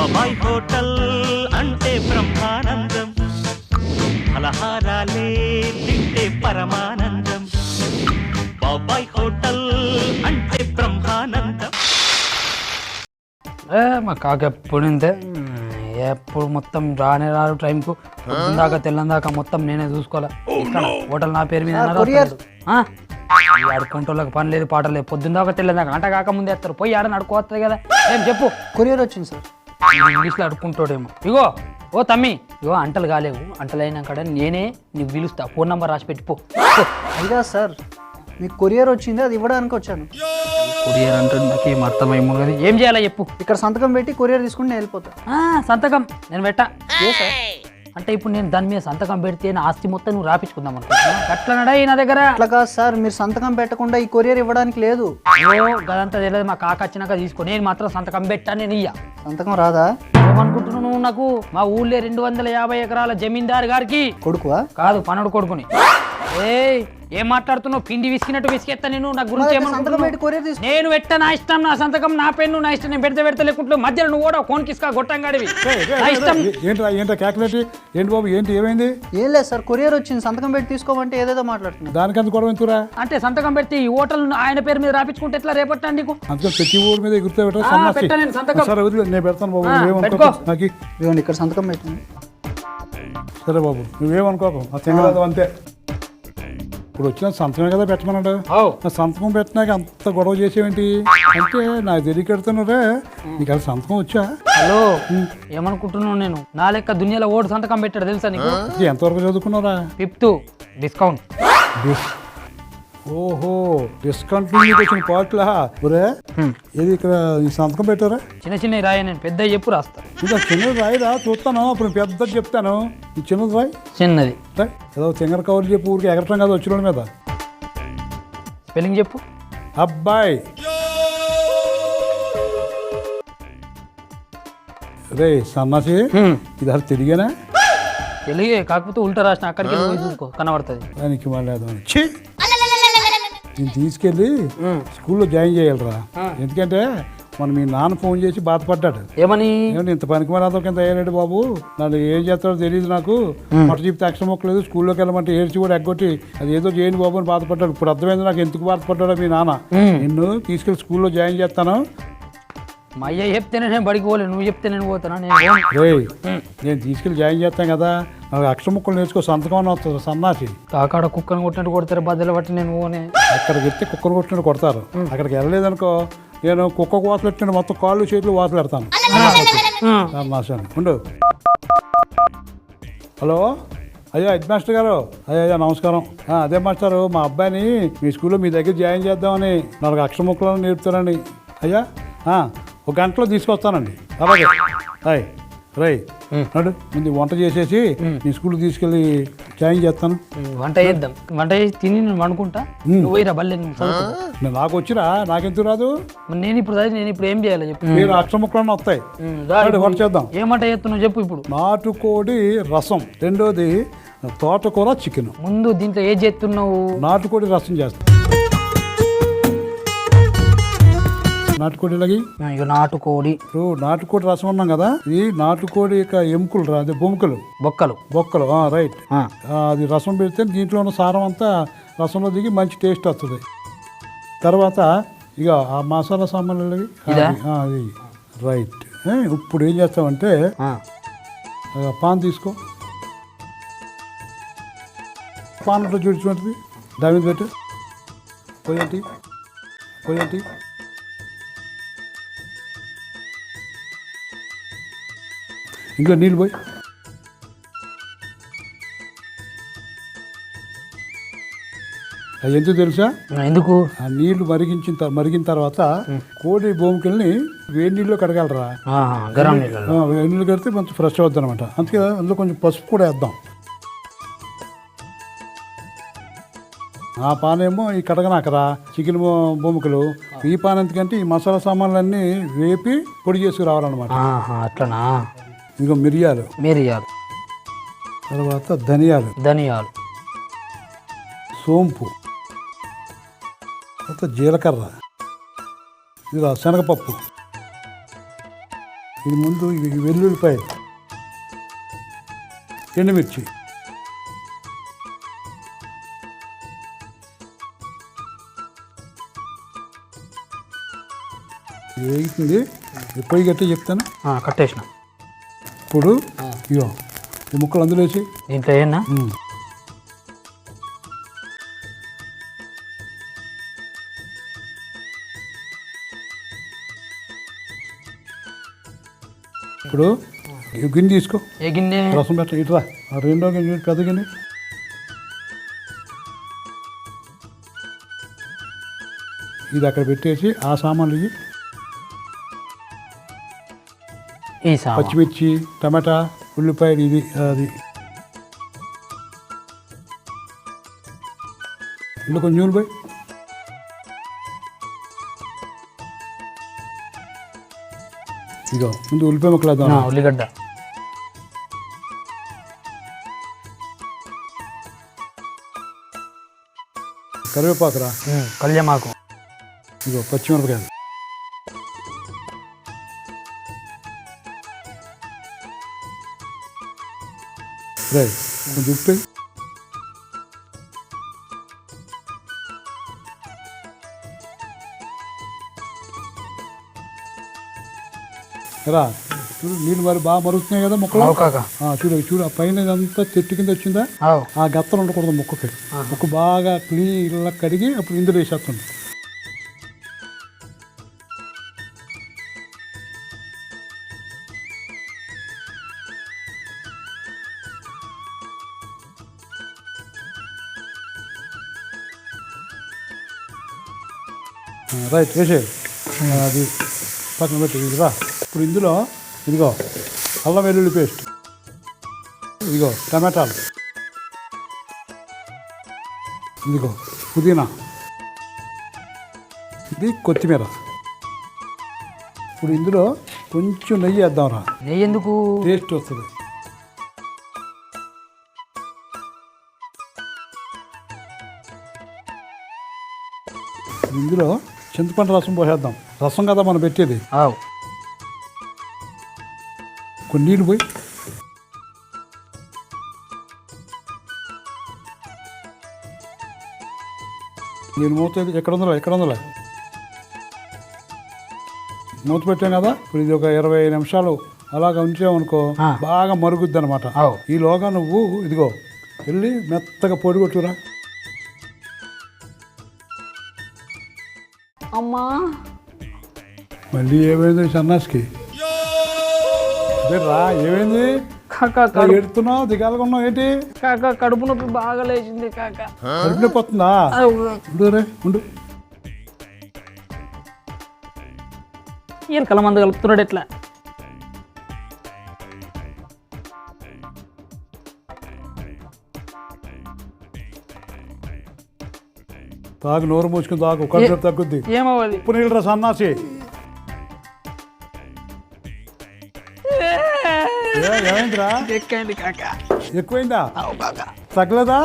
బాబాయ్ హోటల్ అంటే బ్రహ్మానందం, ఫలహారాలే తింటే పరమానందం. బాబాయ్ హోటల్ అంటే బ్రహ్మానందం. మా కాక ఎప్పుడు ఇంతే, ఎప్పుడు మొత్తం రానే రారు టైంకు. పొద్దుందాకా తెల్లందాకా మొత్తం నేనే చూసుకోవాలి. ఇక్కడ హోటల్ నా పేరు మీద ఆడుకుంటోళ్ళకి పని లేదు పాట లేదు. పొద్దుందాకా తెల్లందాకా అంట కాక ముందే వేస్తారు. పోయి ఆడ నడుకోవస్తుంది కదా. ఏం చెప్పు. కొరియర్ వచ్చింది సార్. ఇంగ్లీష్లో అడుక్కుంటాడేమో. ఇగో ఓ తమ్మి, ఇగో అంటలు కాలేవు. అంటలు అయినాక నేనే నీకు పిలుస్తా. ఫోన్ నెంబర్ రాసి పెట్టిపో. అదిగా సార్, మీకు కొరియర్ వచ్చింది, అది ఇవ్వడానికి వచ్చాను. కొరియర్ అంటే నాకేం అర్థమేమో కదా. ఏం చేయాలో చెప్పు. ఇక్కడ సంతకం పెట్టి కొరియర్ తీసుకుని నేను వెళ్ళిపోతా. సంతకం నేను పెట్టా. ఏ సార్? అంటే ఇప్పుడు నేను దాని మీద సంతకం పెడితే నా ఆస్తి మొత్తం నువ్వు రాపించుకుందాం అనుకుంటున్నా. అట్లా నడయి నా దగ్గర. అట్లా కాదు సార్, మీరు సంతకం పెట్టకుండా ఈ కొరియర్ ఇవ్వడానికి లేదు. గదంతా తెలియదు. మా కాక వచ్చినాక తీసుకో. నేను మాత్రం సంతకం పెట్టా. నేను ఇయ్య. సంతకం రాదా? ఏమనుకుంటున్నావు నువ్వు? నాకు మా ఊళ్ళో 250 ఎకరాల జమీందారు గారికి కొడుకువా? కాదు, పనుడు కొడుకుని. ఏం మాట్లాడుతున్నావు? పిండి విసికినట్టు విసికెత్తా నేను. నా గురించి నేను పెట్టా. నా ఇష్టం, నా సంతకం, నా పెన్ను, నా ఇష్టం. నేను పెడితే లేకుంటే మధ్యలో నువ్వు కూడా కోన్కిస్కా గొట్టంగాడివి. నా ఇష్టం. ఏంటి బాబు, ఏంటి ఏమైంది? ఏం లేదు సార్, కొరియర్ వచ్చింది, సంతకం పెట్టి తీసుకోమంటే ఏదేదో మాట్లాడుతున్నా. దానికంత గొడవ ఎందుకురా? అంటే సంతకం పెట్టి ఈ హోటల్ ఆయన పేరు మీద రాపించుకుంటే ఎట్లా రేపట్టా నీకు? అందుకని ప్రతి ఊరి మీద సంతకం నేను పెడతాను బాబు. నాకు ఇవ్వండి, ఇక్కడ సంతకం పెట్టండి. సరే బాబు, నువ్వేమనుకోకు. ఆ తెంగరాదు అంతే. ఇప్పుడు వచ్చిన సంతకమే కదా పెట్టమన్నాడు. సంతకం పెట్టినాక అంత గొడవ చేసేవేంటి అంటే నాకు తెలియకెడుతున్నారే. నీకు అది సంతకం వచ్చా? హలో, ఏమనుకుంటున్నావు? నేను నా లెక్క దునియాలో ఓటు సంతకం పెట్టాడు తెలుసా నీకు? ఎంతవరకు చదువుకున్నారా? 5th discount. ఓహో, డిస్కౌంట్ వచ్చిన పాటలా? ఒరే, ఏది ఇక్కడ ఈ సంతకం పెట్టారా? చిన్న రాయి, నేను పెద్ద చెప్పు రాస్తా. ఇంకా చిన్నది రాయిరా, చూస్తాను. అప్పుడు పెద్దది చెప్తాను. ఈ చిన్నది రాయి. చిన్నది ఏదో తెంగర కవర్లు చెప్పు. ఊరికి ఎగరటం కాదు వచ్చిన మీద. స్పెల్లింగ్ చెప్పు. అబ్బాయి. రే సన్నాసి, ఇది అసలు తిరిగేనా? తెలుగే, కాకపోతే ఉల్టా రాసిన. అక్కడికి చూసుకో, కనబడుతుంది. దానికి మళ్ళీ నేను తీసుకెళ్ళి స్కూల్లో జాయిన్ చేయాలరా. ఎందుకంటే మన మీ నాన్న ఫోన్ చేసి బాధపడ్డాడు. ఏమని? ఇంత పనికి మరాతో కింద అయ్యాడు బాబు, నన్ను ఏం చేస్తాడో తెలియదు నాకు. మొట్ట చెప్తే అక్షరం మొక్కలేదు. స్కూల్లోకి వెళ్ళమంటే ఏడ్చి కూడా ఎగ్గొట్టి అది ఏదో చేయండి బాబు అని బాధపడ్డాడు. ఇప్పుడు అర్థమైంది నాకు ఎందుకు బాధపడ్డాడో మీ నాన్న. నిన్ను తీసుకెళ్ళి స్కూల్లో జాయిన్ చేస్తాను. మా అయ్య చెప్తేనే నేను బడికి పోలేదు, నువ్వు చెప్తే నేను పోతానా? నేను తీసుకెళ్ళి జాయిన్ చేస్తాను కదా. నాకు అక్షర ముక్కలు నేర్చుకో. సంతకం అని వస్తుంది సన్నాసి. కాకాడ కుక్కను కొట్టినట్టు కొడతారు, బద్దలు బట్టి నేను పోనే. అక్కడికి వెళ్తే కుక్కను కొట్టినట్టు కొడతారు. అక్కడికి వెళ్ళలేదనుకో, నేను కుక్క వాసలు పెట్టిన మొత్తం కాళ్ళు చేతులు వాసలు పెడతాను. సన్నాసాన్ని ఉండు. హలో, అయ్యా హెడ్ మాస్టర్ గారు. అయ్యా నమస్కారం. అదే మాస్టారు, మా అబ్బాయిని మీ స్కూల్లో మీ దగ్గర జాయిన్ చేద్దామని 4 అక్షర ముక్కలను నేర్పుతారండి. అయ్యా 1 గంటలో తీసుకొస్తానండి. అలాగే నడు ముందు వంట చేసేసి నీ స్కూల్కి తీసుకెళ్ళి జాయిన్ చేస్తాను. వంట చేద్దాం. వంట చేసి తిని నేను వండుకుంటా. నువ్వు బల్లే నాకు వచ్చిరా, నాకెందుకు రాదు? నేను ఇప్పుడు ఏం చేయాలి చెప్పు. మీరు అక్షర ముక్కలన్నీ వస్తాయి. వంట చేద్దాం. ఏం వంట చేస్తున్నావు చెప్పు. ఇప్పుడు నాటుకోడి రసం, రెండోది తోటకూర చికెన్. ముందు దీంట్లో ఏం చేస్తున్నావు? నాటుకోడి రసం చేస్తాను. నాటుకోడిలకి నాటుకోడి ఇప్పుడు నాటుకోడి రసం ఉన్నాం కదా. ఇది నాటుకోడి యొక్క ఎముకలు రా, అదే బొక్కలు రైట్. అది రసం పెడితే దీంట్లో ఉన్న సారం అంతా రసంలో దిగి మంచి టేస్ట్ వస్తుంది. తర్వాత ఇక ఆ మసాలా సామాన్లు అది రైట్. ఇప్పుడు ఏం చేస్తామంటే పాన్ తీసుకో. పాన్ అట్లా చూపించుకుంటుంది. దాని మీద పెట్టు. పోయేంటి ఇంకా నీళ్ళు పోయి. అది ఎందుకు తెలుసా? ఎందుకు? ఆ నీళ్లు మరిగిన తర్వాత కోడి భూమికల్ని వేడి నీళ్ళు కడగలరా. వేడి నీళ్ళు కడితే మంచి ఫ్రెష్ అవుద్ది అనమాట. అందుకే అందులో కొంచెం పసుపు కూడా వేద్దాం. ఆ పానేమో ఈ కడగనాకరా చికెన్ భూమికలు. ఈ పాన్ ఎందుకంటే ఈ మసాలా సామాన్లన్నీ వేపి పొడి చేసుకురావాలన్నమాట. అట్లనా? ఇంకో మిరియాలు, తర్వాత ధనియాలు, సోంపు, తర్వాత జీలకర్ర, ఇది శనగపప్పు, ఇది ముందు ఇది వెల్లుల్లిపాయ, ఎండుమిర్చి, వేగుతుంది. పొయ్యి గట్టి చెప్తాను. కట్టేసిన. ఇప్పుడు ఇగో ఈ ముక్కలు అందులో వేసి దీంట్లో ఏనా ఇప్పుడు ఈ గిన్నె తీసుకో. ఏ గిన్నె? రసం పెట్ట ఇట్రా. ఆ రెండో గిన్నె పెద్ద గిన్నె ఇది అక్కడ పెట్టేసి ఆ సామాన్లు ఇవి ఈ సామాన్, పచ్చిమిర్చి, టమాటా, ఉల్లిపాయలు, ఇది అది ఇందులో కొంచెం నూనె పోయి ఇగో ముందు ఉల్లిపాయ ముక్కలు వేద్దాం. ఉల్లిగడ్డ, కరివేపాకురా, కళ్యామాకు, ఇగో పచ్చిమిరపకాయలు, రైట్ కొంచెం ఉప్పు వేయి. రా చూడు, నీళ్ళు మరి బాగా మరుగుతున్నాయి కదా ముక్కలు. చూడు చూడు, ఆ పైన ఇదంతా చెట్టు కింద వచ్చిందా, ఆ గత్తలు ఉండకూడదు ముక్కకి. ముక్క బాగా క్లీన్గా కడిగి అప్పుడు ఇందులో వేసేస్తుంది. రైట్ వేసే అది పక్కన పెట్టి ఇది రా. ఇప్పుడు ఇందులో ఇదిగో అల్లం వెల్లుల్లి పేస్ట్, ఇదిగో టమాటాలు, ఇదిగో పుదీనా, ఇది కొత్తిమీర. ఇప్పుడు ఇందులో కొంచెం నెయ్యి వేద్దాం రా. నెయ్యి ఎందుకు? టేస్ట్ వస్తుంది. ఇందులో చింతపండు రసం పోసేద్దాం. రసం కదా మనం పెట్టేది. కొన్ని నీళ్ళు పోయి నేను మూత ఎక్కడ ఉందో మూత పెట్టాం కదా. ఇప్పుడు ఇది ఒక 20 నిమిషాలు అలాగా ఉంచామనుకో బాగా మరుగుద్ది అనమాట. ఈలోగా నువ్వు ఇదిగో వెళ్ళి మెత్తగా పొడి కొట్టురా. అమ్మా మళ్ళీ ఏమైంది సన్నాసికి? రా ఏమైంది? ఎడుతున్నావు, దిగాలుగా ఉన్నావు ఏంటి? కాక కడుపు నొప్పి బాగా లేచింది కాక. కడుపు నొప్పి వస్తుందా? ఉండు రే ఉండు. ఎలకల మందు కలుపుతున్నాడు ఎట్లా? తాగు, నోరు మూసుకుని తాగు, కడుపు తగ్గుద్ది. ఏమవ్వదు. ఇప్పుడు నీళ్ళరా సన్నాసి. ఏమైందిరా? ఎక్కైంది కాక. ఎక్కువైందా? తగ్గలేదా?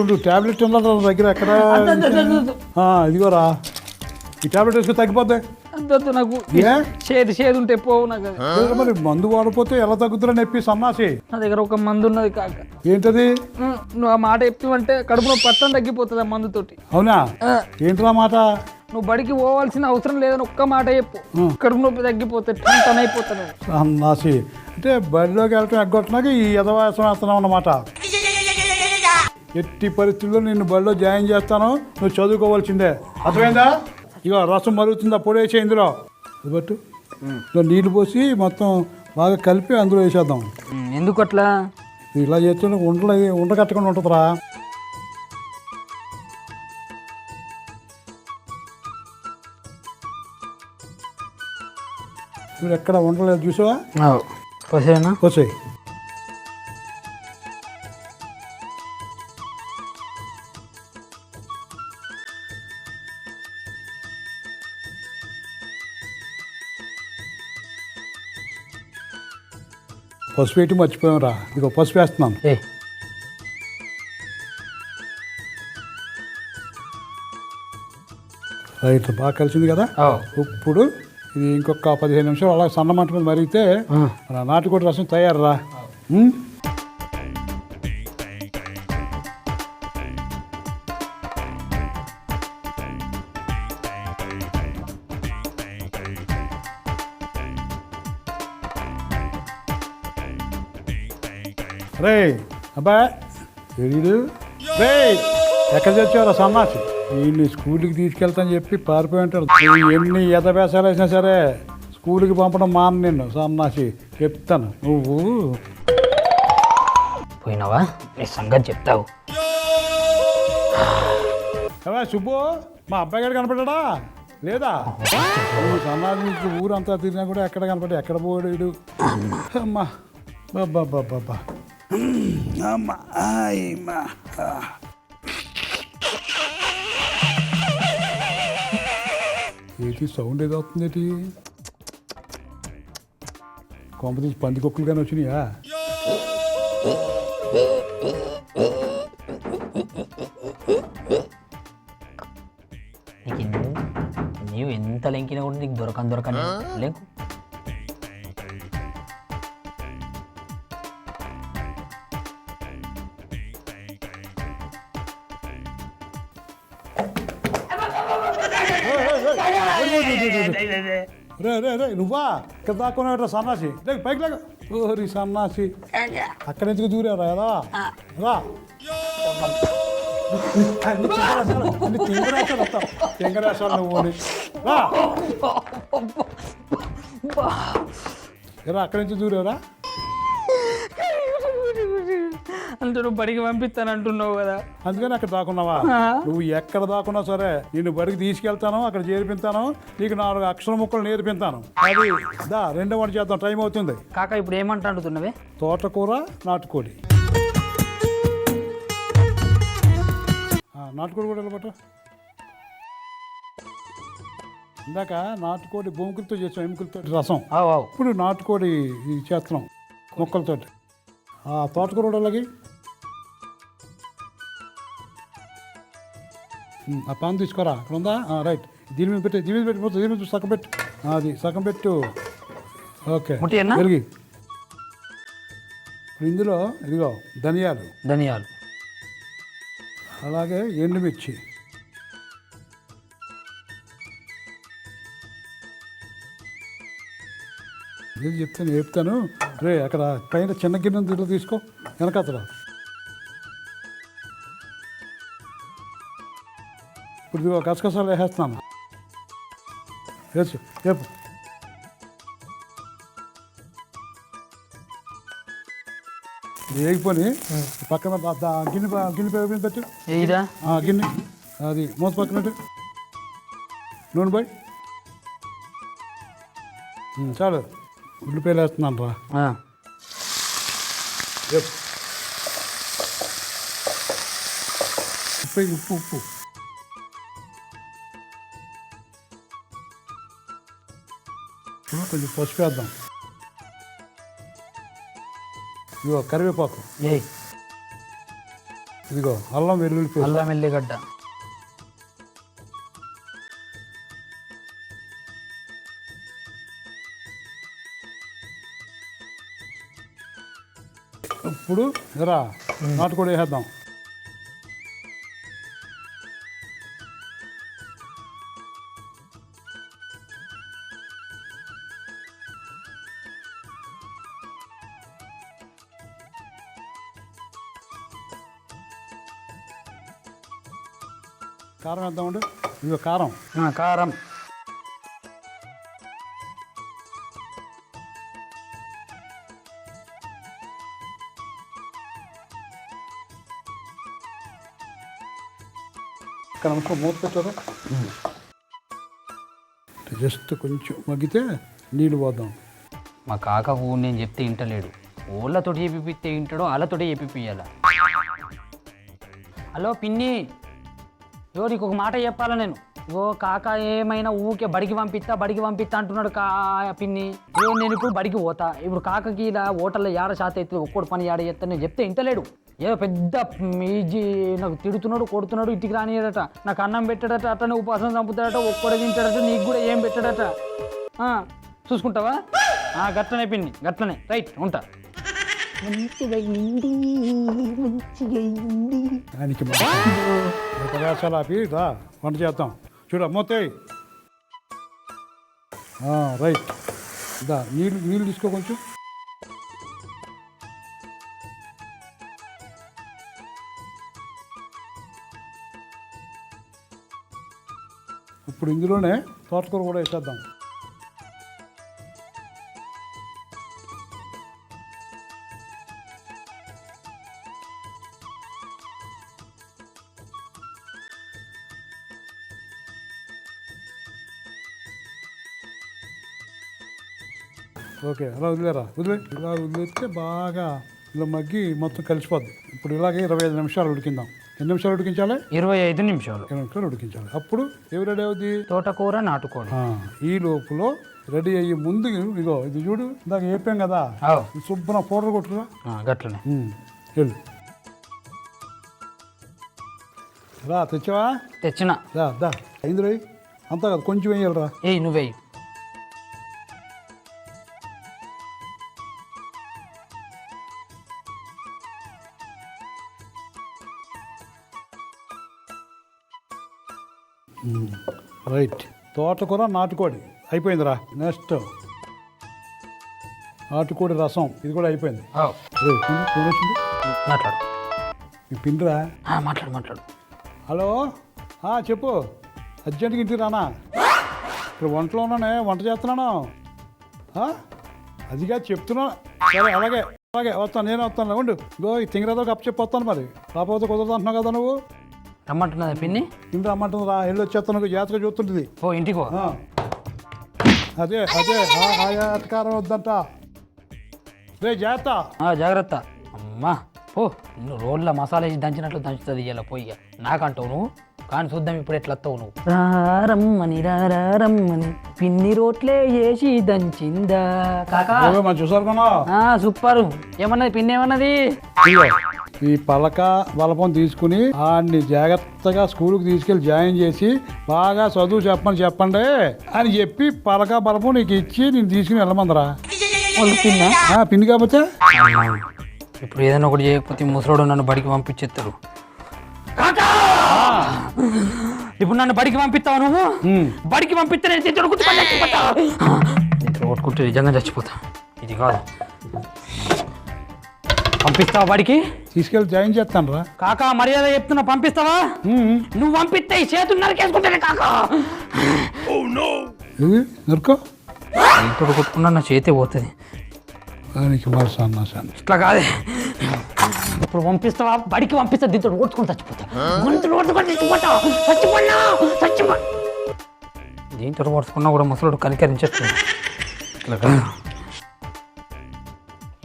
ఉండు టాబ్లెట్ ఉందా దగ్గర? ఎక్కడ? ఇదిగోరా, ఈ టాబ్లెట్ వేసుకుని తగ్గిపోద్ది. నాకు చేదు ఉంటే పోవు నాకు. మరి మందు వాడిపోతే ఎలా తగ్గుతురా నొప్పి సన్నాసి? నా దగ్గర ఒక మందు ఉన్నది కాక. ఏంటది? నువ్వు ఆ మాట చెప్పివంటే కడుపు నొప్పి పట్టం తగ్గిపోతుంది ఆ మందుతోటి. అవునా? ఏంట్రా మాట? నువ్వు బడికి పోవాల్సిన అవసరం లేదని ఒక్క మాట చెప్పు, కడుపు నొప్పి తగ్గిపోతుంది, టన్ అయిపోతాను. సన్నాసి అంటే బడిలోకి వెళ్ళటం ఎగ్గొట్టినాక ఈ యథవాసం వేస్తున్నావు అన్నమాట. ఎట్టి పరిస్థితుల్లో నిన్ను బడిలో జాయిన్ చేస్తాను, నువ్వు చదువుకోవాల్సిందే, అర్థమైందా? ఇక రసం మరుగుతుందా, పొడి వేసే ఇందులో బట్టు నీళ్ళు పోసి మొత్తం బాగా కలిపి అందులో వేసేద్దాం. ఎందుకు అట్లా? ఇలా చేస్తే ఉండకట్టకుండా ఉంటుందిరా. మీరు ఎక్కడ ఉండలేదు చూసావా? పోసేయి. పసుపు వేయటం మర్చిపోయాం రా. ఇదిగో పసుపు వేస్తున్నాను. రైట్, బాగా కలిసింది కదా. ఇప్పుడు ఇది ఇంకొక 15 నిమిషాలు అలా సన్న మంట మీద మరిగితే మన నాటుకోడి రసం తయారు రా. రే అబ్బాయి తెలీదు రే ఎక్కడ తెచ్చారా సన్నాసి వీళ్ళని స్కూల్కి తీసుకెళ్తాను చెప్పి పారిపోయి ఉంటారు. ఎన్ని ఎదవేసాలు వేసినా సరే స్కూల్కి పంపడం మాన నిన్ను సన్నాసి చెప్తాను. నువ్వు పోయినావా నీ సంగతి చెప్తావు. అవా సుబ్బు మా అబ్బాయి గారు కనపడ్డా లేదా? నువ్వు సన్నాసి నుంచి ఊరంతా తిరిగినా కూడా ఎక్కడ కనపడ్డా ఎక్కడ పోయాడు వీడు? అమ్మా బాబా బాబా అమ్మా అమ్మా ఏంటి సౌండ్ ఏదో అవుతుంది ఏంటి? కొంప తీసి పందికొక్కులు కానీ వచ్చినాయా? నీవు ఎంత లెంకినా కూడా నీకు దొరకని లేకు. రే రే రే నువ్వా ఇక్కడ దాక్కున్నావు సన్నాసి? లేక పైకి లేక. ఓరి సన్నాసి అక్కడ ఎందుకు దూరారా ఎలా రా తెంగరాశాలు నువ్వు రా అక్కడి నుంచి దూరారా? అంటే నువ్వు బడికి పంపిస్తాను అంటున్నావు కదా, అందుకని అక్కడ దాకున్నావా? నువ్వు ఎక్కడ దాకున్నా సరే నిన్ను బడికి తీసుకెళ్తాను, అక్కడ చేర్పిస్తాను, నీకు 4 అక్షర ముక్కలు నేర్పిస్తాను. అది దా 2వ వంట చేద్దాం, టైం అవుతుంది. కాక ఇప్పుడు ఏమంటా అంటున్నావే? తోటకూర నాటుకోడి. నాటుకోడి కూడా వెళ్ళబట్టు. ఇందాక నాటుకోడి భూముకులతో చేసాం, ఎముకలతో రసం. ఇప్పుడు నాటుకోడి చేస్తున్నాం ముక్కలతో. తోటకూర అలాగే ఆ పాన్ తీసుకోరా, అక్కడ ఉందా? రైట్, దీని మీద పెట్టి దీని మీద సగం పెట్టు. అది సగం పెట్టు. ఓకే వెలిగి. ఇందులో ఇదిగో ధనియాలు అలాగే ఎండుమిర్చి, నేను చెప్తాను. రే అక్కడ పైన చిన్న గిన్నె దీంట్లో తీసుకో, వెనకతరా. ఇప్పుడు ఇదిగో గసగసాలు వేసేస్తున్నాను. వేసు రేపు వేగిపోయి పక్కన గిన్నె పెట్టు. గిన్నె అది మూత పక్కన నూనె పోయి చాలు. ఉల్లిపాయలు వేస్తున్నాను రా. ఉప్పు కొంచెం పసుపు వేద్దాం. ఇదిగో కరివేపాకు, ఇదిగో అల్లం వెల్లిగడ్డ, ఇప్పుడు ఎరా నాటుకోడి వేసేద్దాం. కారం వేద్దామండి. ఇదిగో కారం ఇక్కడ అనుకో, మూత పెట్టారు. జస్ట్ కొంచెం మగ్గితే నీళ్ళు పోద్దాం. మా కాకకు నేను చెప్తే ఇంటలేడు. ఓళ్ళతోటి చెప్పిస్తే ఇంటాడో వాళ్ళతోటి చెప్పియాల. హలో పిన్ని, నీకు ఒక మాట చెప్పాలా నేను. కాక ఏమైనా ఊకే బడికి పంపిస్తా అంటున్నాడు పిన్ని. నేను ఇప్పుడు బడికి పోతా. ఇప్పుడు కాకకి ఇలా హోటల్లో 6 శాతం అవుతుంది, ఒక్కడు పని 6 చేస్తా నేను చెప్తే ఇంటలేడు. ఏదో పెద్ద మీజీ నాకు తిడుతున్నాడు, కొడుతున్నాడు, ఇంటికి రానియడట, నాకు అన్నం పెట్టాడట, అట్లనే ఉపాసం చంపుతాడట, ఒక్కడే తింటాడట, నీకు కూడా ఏం పెట్టాడట. చూసుకుంటావా గట్లనే పిన్ని గట్లనే రైట్ ఉంటా. ఆయనకి వేషాలు ఆపి రా వంట చేద్దాం. చూడ మూతేయ్. రైట్ దా నీళ్ళు తీసుకో కొంచెం. ఇప్పుడు ఇందులోనే తోటకూర కూడా వేసేద్దాం. ఓకే అలా వదిలేరా ఇలా వదిలేస్తే బాగా ఇలా మగ్గి మొత్తం కలిసిపోద్ది. ఇప్పుడు ఇలాగే 25 నిమిషాలు ఉడికిందాం. ఎన్ని నిమిషాలు ఉడికించాలి? 25 నిమిషాలు. 20 నిమిషాలు ఉడికించాలి. అప్పుడు ఏవి రెడీ అవుద్ది? తోటకూర నాటుకోడి. ఈ లోపల రెడీ అయ్యి ముందు ఇగో ఇది చూడు, ఇందాక చెప్పాం కదా, శుభ్రం పౌడర్ కొట్టుకురా. గట్లనే వెళ్ళు. రా తెచ్చావా? తెచ్చిన. దా అయింది రై అంతా కదా, కొంచెం వేయాలరా. నువ్వేయి. రైట్. తోటకూర నాటుకోడి అయిపోయిందిరా. నెక్స్ట్ నాటుకోడి రసం, ఇది కూడా అయిపోయింది. మాట్లాడు. మీ పిండిరా. మాట్లాడు. హలో చెప్పు. అర్జెంట్గా ఇంటికి రానా? ఇక్కడ వంటలో ఉన్నానే, వంట చేస్తున్నాను. అదిగా చెప్తున్నా. సరే అలాగే వస్తాను, నేను వస్తాను. ఉండు గో ఈ తింగరాదో కప్పు చెప్పి వస్తాను. మరి రాకపోతే కుదరదు అంటున్నావు కదా నువ్వు. రమ్మంటున్నదా పిన్ని? ఇంటి రమ్మంటుంది రా. వెళ్ళి వచ్చేస్తాను, జాతర చూస్తుంటుంది. ఇంటికో. అదే ఆయాతకారం వద్దంట. రే జాగ్రత్త. అమ్మా పో. నువ్వు రోడ్ల మసాలా వేసి దంచినట్లు దంచుతుంది ఇలా పోయి. నాకంటావు నువ్వు, కానీ చూద్దాం ఇప్పుడు ఎట్లా వస్తావు నువ్వు. రమ్మని పిన్ని రోట్లే వేసి దంచిందా కాకా. చూసారు సూపర్. ఏమన్నది పిన్ని? ఏమన్నది? ఈ పలక బలపం తీసుకుని ఆడిని జాగ్రత్తగా స్కూల్కి తీసుకెళ్ళి జాయిన్ చేసి బాగా చదువు చెప్పండి అని చెప్పి పలక బలపం నీకు ఇచ్చి నేను తీసుకుని వెళ్ళమందరా. పిన్ని కాకపోతే ఇప్పుడు ఏదైనా ఒకటి చేయకపోతే ముసలోడు నన్ను బడికి పంపించేస్తారు. ఇప్పుడు నన్ను బడికి పంపిస్తావు నువ్వు? బడికి పంపిస్తే నేను కొట్టుకుంటే నిజంగా చచ్చిపోతా. ఇది కాదు. పంపిస్తావా బడికి? తీసుకెళ్ళి జాయిన్ చేస్తాను రా. కాకా మర్యాద చెప్తున్నా, పంపిస్తావా? నువ్వు పంపిస్తే ఈ చేతులు నరికేసుకుంటానే కాకా. నరుకో. ఇప్పుడు కొట్టుకున్నా నా చేతే పోతుంది. ఇట్లా కాదే. ఇప్పుడు పంపిస్తావా బడికి? పంపిస్తా. దీంతో ఓడ్చుకొని చచ్చిపోతా. దీంతో ఓడ్చుకున్నా కూడా ముసలుడు కనికరించేస్తుంది. ఇట్లా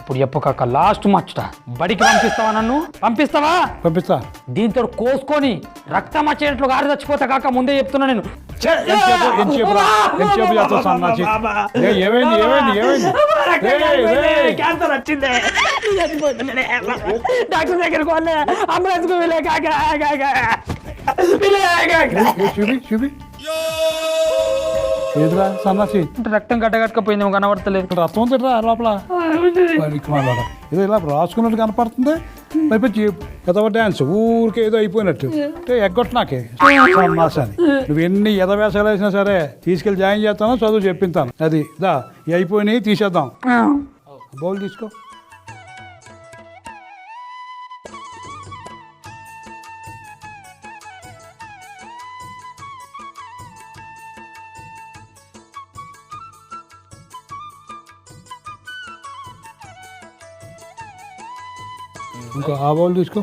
ఇప్పుడు చెప్పు కాక, లాస్ట్ మచ్చట. బడికి పంపిస్తావా? నన్ను పంపిస్తా. దీంతో కోసుకొని రక్తం వచ్చేట్లు గారి చచ్చిపోతా కాక. ముందే చెప్తున్నా నేను. క్యాన్సర్ వచ్చింది. డాక్టర్ దగ్గరకు వెళ్ళే, అంబులెన్స్ కు వెళ్ళే కాక. ఏదిరా సన్నాసి? రక్తం గట్టగట్టకపోయింది, కనబడతలేదు. రక్తం తిట్టరా లోపల. ఏదో ఇలా రాసుకున్నట్టు కనపడుతుంది. పైపచ్చి ఎదవ డ్యాన్స్ ఊరికే ఏదో అయిపోయినట్టు. అంటే ఎగ్గొట్టు సన్నాసాని. నువ్వు ఎన్ని ఎదవేసాలు వేసినా సరే తీసుకెళ్ళి జాయిన్ చేస్తాను, చదువు చెప్పింతాను. అది దా ఇవి అయిపోయినాయి, తీసేద్దాం. బౌల్ తీసుకో. ఇంకో ఆ బౌల్ తీసుకో.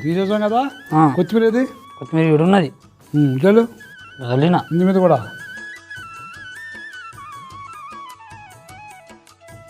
తీసేసాం కదా. కొత్తిమీర ఏది? కొత్తిమీర ఇక్కడ ఉన్నది. చల్లు. చల్లినా ఇంటి మీద కూడా.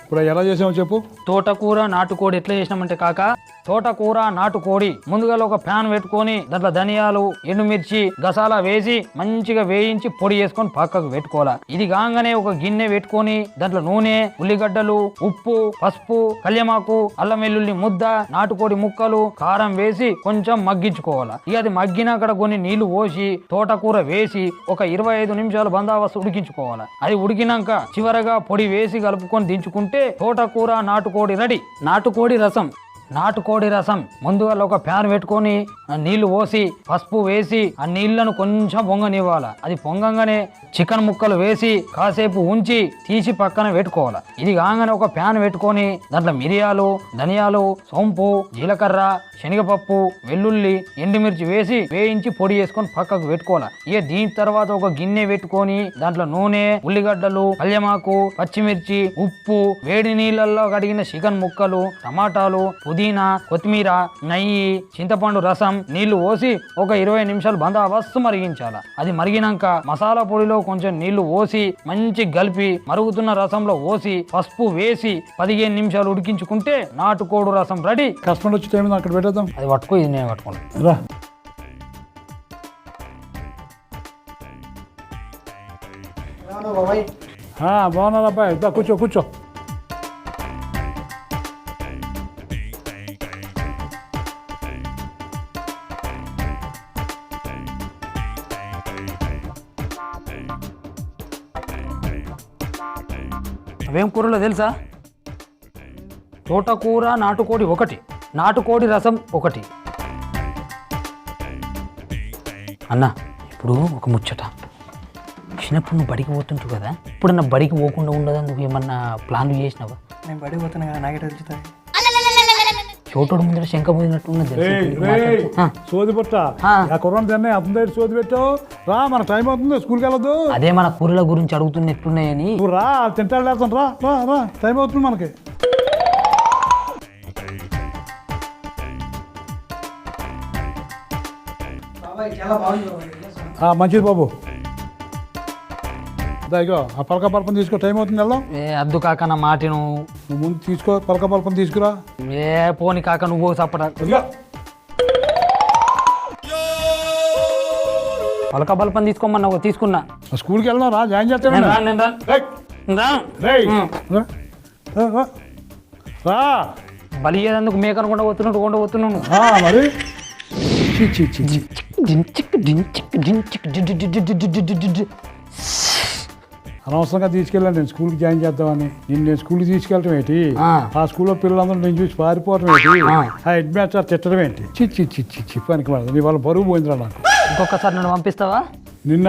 ఇప్పుడు ఎలా చేసామో చెప్పు. తోటకూర నాటుకోడి ఎట్లా చేసినామంటే కాక, తోటకూర నాటుకోడి ముందుగా ఒక ప్యాన్ పెట్టుకొని దాంట్లో ధనియాలు ఎండుమిర్చి గసాలా వేసి మంచిగా వేయించి పొడి చేసుకొని పక్కకు పెట్టుకోవాలా. ఇది కాగానే ఒక గిన్నె పెట్టుకొని దాంట్లో నూనె, ఉల్లిగడ్డలు, ఉప్పు, పసుపు, కళ్యమాకు, అల్లం వెల్లుల్లి ముద్ద, నాటుకోడి ముక్కలు, కారం వేసి కొంచెం మగ్గించుకోవాలా. ఇక అది మగ్గినాక కొన్ని నీళ్లు పోసి తోటకూర వేసి ఒక 25 నిమిషాలు బందాబస్తు ఉడికించుకోవాలా. అది ఉడికినాక చివరగా పొడి వేసి కలుపుకొని దించుకుంటే తోటకూర నాటుకోడి రెడీ. నాటుకోడి రసం ముందుగా ఒక ప్యాన్ పెట్టుకొని నీళ్లు పోసి పసుపు వేసి ఆ నీళ్లను కొంచెం పొంగనివ్వాలా. అది పొంగంగానే చికెన్ ముక్కలు వేసి కాసేపు ఉంచి తీసి పక్కన పెట్టుకోవాలా. ఇది కాగానే ఒక ప్యాన్ పెట్టుకొని దాంట్లో మిరియాలు, ధనియాలు, సోంపు, జీలకర్ర, శనగపప్పు, వెల్లుల్లి, ఎండుమిర్చి వేసి వేయించి పొడి చేసుకొని పక్కకు పెట్టుకోవాలా. ఇక దీని తర్వాత ఒక గిన్నె పెట్టుకొని దాంట్లో నూనె, ఉల్లిగడ్డలు, కళ్యమాకు, పచ్చిమిర్చి, ఉప్పు, వేడి నీళ్ళల్లో కడిగిన చికెన్ ముక్కలు, టమాటాలు, పుదీనా, కొత్తిమీర, నెయ్యి, చింతపండు రసం, నీళ్లు పోసి ఒక 20 నిమిషాలు బందాబస్తు మరిగించాల. అది మరిగినాక మసాలా పొడిలో కొంచెం నీళ్లు పోసి మంచి కలిపి మరుగుతున్న రసంలో పోసి పసుపు వేసి 15 నిమిషాలు ఉడికించుకుంటే నాటుకోడు రసం రెడీ. కస్టమర్ వచ్చే టైం అక్కడ పెట్టేద్దాం. అది పట్టుకో, ఇది నేను పట్టుకుంటాను. రా బాగున్నారు అబ్బాయి, కూర్చో కూర్చో. అవేం కూరలో తెలుసా? తోటకూర నాటుకోడి ఒకటి, నాటుకోడి రసం ఒకటి. అన్న ఇప్పుడు ఒక ముచ్చట. చిన్నప్పుడు నువ్వు బడికి పోతుంటావు కదా, ఇప్పుడు నా బడికి పోకుండా ఉండదా? నువ్వు ఏమన్నా ప్లాన్లు చేసినావా? నేను బడికి పోతున్నా కదా, నాకే తెలుస్తుంది. చోటుడు ముందు శంక పోయినట్టు ఉన్నది. సోది పుట్ట కుర్రం తిన్నా అతని సోది పెట్టావు. రా, మన టైం అవుతుంది, స్కూల్కి వెళ్ళదు. అదే మన కూరల గురించి అడుగుతున్నట్టున్నాయని. నువ్వు రా, తింటాడు లేస్తాను. రా రా రా, టైం అవుతుంది మనకి. మంచిది బాబు. ఇగో ఆ పలక పలపం తీసుకో, టైం అవుతుంది, వెళ్దాం. ఏ అద్దు కాక నా మాట నువ్వు ముందు తీసుకో, పలక పలపం తీసుకురా. ఏ పోని కాక నువ్వు సప్పట. పలక బల్పం తీసుకోమన్నా, తీసుకున్నా. స్కూల్కి వెళ్దాం, రా, జాయిన్ చేస్తాను. బలి ఏదందుకు మేకను కొండ పోతున్నాను మరి. అనవసరంగా తీసుకెళ్ళాను నేను స్కూల్కి జాయిన్ చేద్దామని. నేను స్కూల్కి తీసుకెళ్ళటం ఏంటి, ఆ స్కూల్లో పిల్లలందరూ నేను చూసి పారిపోవటం ఏంటి, ఆ హెడ్ మాస్టర్ తిట్టడం ఏంటి. చిచ్చి పనికి పడదు. నీ వాళ్ళ బరువు పోయిందిరా నాకు. ఇంకొకసారి నన్ను పంపిస్తావా? నిన్న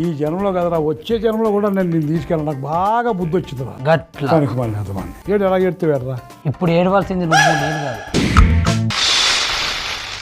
ఈ జన్మలో కదరా, వచ్చే జన్మలో కూడా నేను తీసుకెళ్ళాను. నాకు బాగా బుద్ధి వచ్చిందిరా. గట్లా పనికి పడలేదు. ఏడు ఎలా ఎడుతూ వెళ్ళరా. ఇప్పుడు ఏడవలసింది నువ్వు, నేను కాదు.